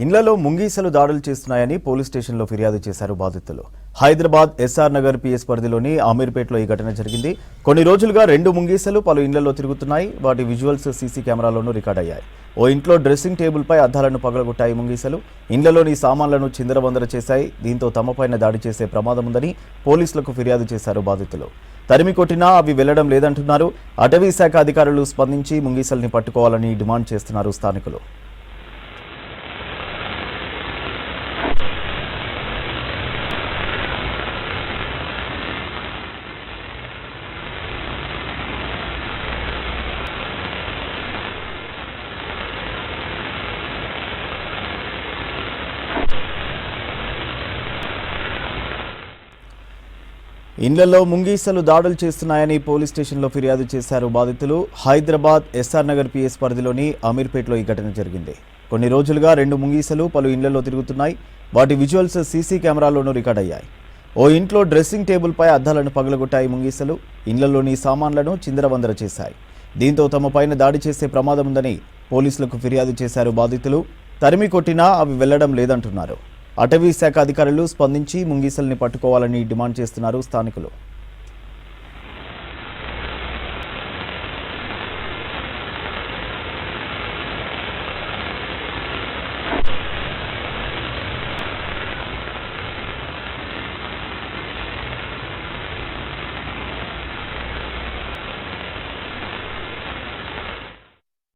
ఇండ్లలో ముంగీసలు దాడులు చేస్తున్నాయని పోలీస్ స్టేషన్లో ఫిర్యాదు చేశారు బాధితులు. హైదరాబాద్ ఎస్ఆర్ నగర్ పిఎస్ పరిధిలోని అమీర్పేటలో ఈ ఘటన జరిగింది. కొన్ని రోజులుగా 2 ముంగీసలు పలు ఇండ్లలో తిరుగుతున్నాయి. వాటి విజువల్స్ సీసీ కెమెరాలోనూ రికార్డ్ అయ్యాయి. ఓ ఇంట్లో డ్రెస్సింగ్ టేబుల్పై అద్దాలను పగలగొట్టాయి ముంగీసలు. ఇండ్లలోని సామాన్లను చిందరవందర చేశాయి. దీంతో తమపైన దాడి చేసే ప్రమాదం ఉందని పోలీసులకు ఫిర్యాదు చేశారు బాధితులు. తరిమి కొట్టినా అవి వెళ్లడం లేదంటున్నారు. అటవీ శాఖ అధికారులు స్పందించి ముంగీసల్ని పట్టుకోవాలని డిమాండ్ చేస్తున్నారు స్థానికులు. ఇండ్లలో ముంగీసలు దాడులు చేస్తున్నాయని పోలీస్ స్టేషన్లో ఫిర్యాదు చేశారు బాధితులు. హైదరాబాద్ ఎస్ఆర్ నగర్ పిఎస్ పరిధిలోని అమీర్పేటలో ఈ ఘటన జరిగింది. కొన్ని రోజులుగా 2 ముంగీసలు పలు ఇండ్లలో తిరుగుతున్నాయి. వాటి విజువల్స్ సీసీ కెమెరాలోనూ రికార్డ్ అయ్యాయి. ఓ ఇంట్లో డ్రెస్సింగ్ టేబుల్పై అద్దాలను పగలగొట్టాయి ముంగీసలు. ఇండ్లలోని సామాన్లను చిందరవందర చేశాయి. దీంతో తమపైన దాడి చేసే ప్రమాదం ఉందని పోలీసులకు ఫిర్యాదు చేశారు బాధితులు. తరిమి కొట్టినా అవి వెళ్లడం లేదంటున్నారు. అటవీ శాఖ అధికారులు స్పందించి ముంగీసల్ని పట్టుకోవాలని డిమాండ్ చేస్తున్నారు స్థానికులు.